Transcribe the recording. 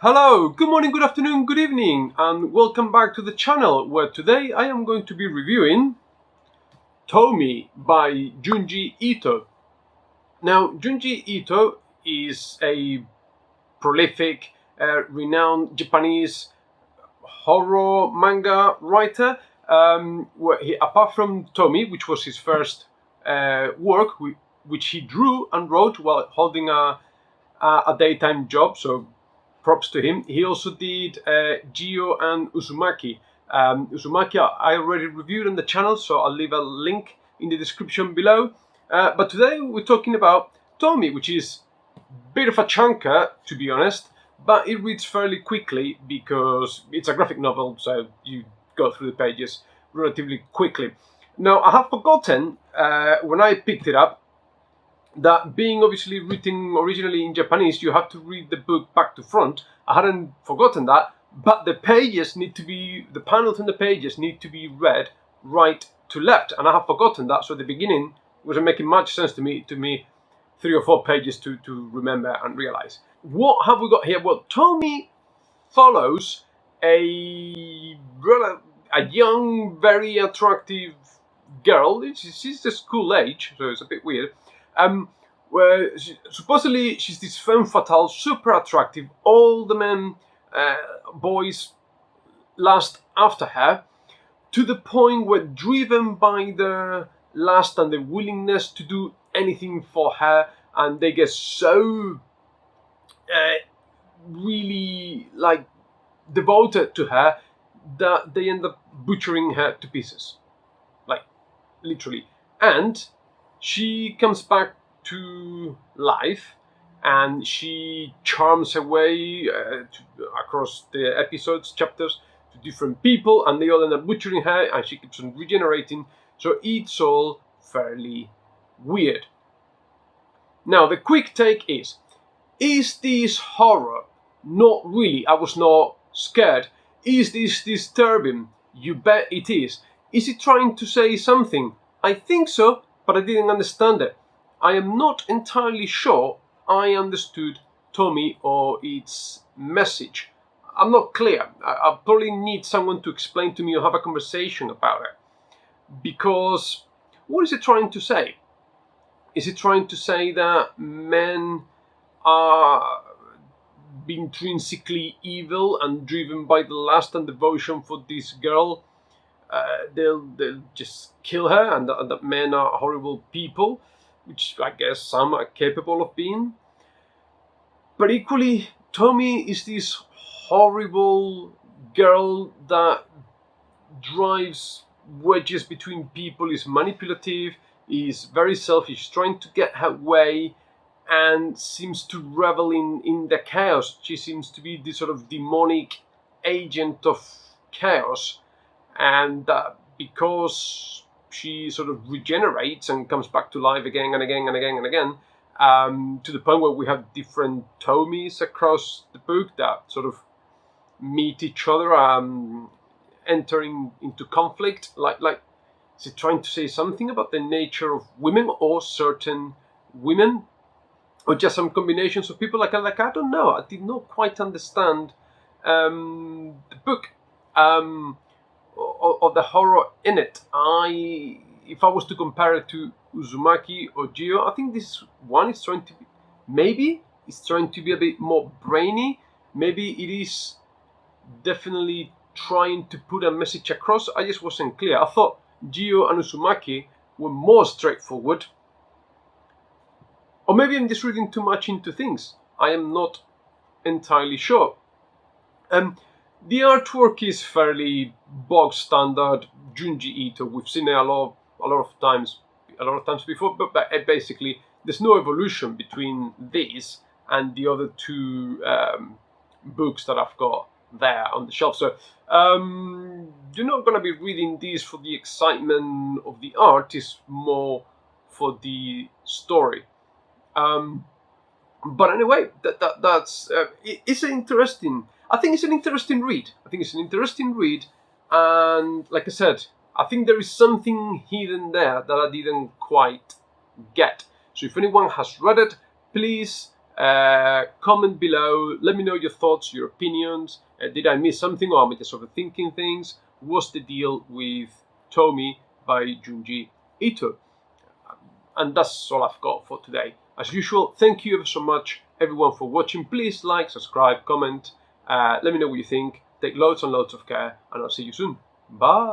Hello, good morning, good afternoon, good evening, and welcome back to the channel where today I am going to be reviewing Tomie by Junji Ito. Now, Junji Ito is a prolific, renowned Japanese horror manga writer. Apart from Tomie, which was his first work, which he drew and wrote while holding a daytime job, so props to him. He also did Gyo and Uzumaki. Uzumaki I already reviewed on the channel, so I'll leave a link in the description below. But today we're talking about Tomie, which is a bit of a chunker, to be honest, but it reads fairly quickly because it's a graphic novel, so you go through the pages relatively quickly. Now, I have forgotten when I picked it up that being obviously written originally in Japanese, you have to read the book back to front. I hadn't forgotten that, but the panels on the pages need to be read right to left, and I have forgotten that, so at the beginning it wasn't making much sense to me 3 or 4 pages to remember and realize. What have we got here? Well, Tomie follows a young, very attractive girl. She's the school age, so it's a bit weird. Where supposedly she's this femme fatale, super attractive. All the men, boys, lust after her, to the point where, driven by the lust and the willingness to do anything for her, and they get so really devoted to her that they end up butchering her to pieces, like literally. And she comes back to life, and she charms her way across the episodes, chapters, to different people, and they all end up butchering her, and she keeps on regenerating. So it's all fairly weird. Now, the quick take is this horror? Not really. I was not scared. Is this disturbing? You bet it is. Is it trying to say something? I think so, but I didn't understand it. I am not entirely sure I understood Tomie or its message. I'm not clear. I probably need someone to explain to me or have a conversation about it. Because what is it trying to say? Is it trying to say that men are intrinsically evil and driven by the lust and devotion for this girl? They'll just kill her, and that men are horrible people, which I guess some are capable of being. But equally, Tomie is this horrible girl that drives wedges between people, is manipulative, is very selfish, trying to get her way, and seems to revel in the chaos. She seems to be this sort of demonic agent of chaos. And because she sort of regenerates and comes back to life again and again and again and again, to the point where we have different Tomies across the book that sort of meet each other, entering into conflict. Like, is it trying to say something about the nature of women or certain women, or just some combinations of people? Like I don't know. I did not quite understand the book. Or the horror in it. If I was to compare it to Uzumaki or Gyo, I think this one is trying to be, maybe it's trying to be a bit more brainy. Maybe it is definitely trying to put a message across. I just wasn't clear. I thought Gyo and Uzumaki were more straightforward. Or maybe I'm just reading too much into things. I am not entirely sure. The artwork is fairly bog standard Junji Ito. We've seen it a lot of times before, but basically there's no evolution between these and the other 2 books that I've got there on the shelf. So you're not going to be reading these for the excitement of the art. It's more for the story. But anyway, that's it's interesting. I think it's an interesting read. And like I said, I think there is something hidden there that I didn't quite get. So if anyone has read it, please Comment below, let me know your thoughts, your opinions. Did I miss something, or am I just overthinking things? What's the deal with Tomie by Junji Ito? And that's all I've got for today. As usual, thank you ever so much everyone for watching. Please like, subscribe, comment. Let me know what you think. Take loads and loads of care, and I'll see you soon. Bye.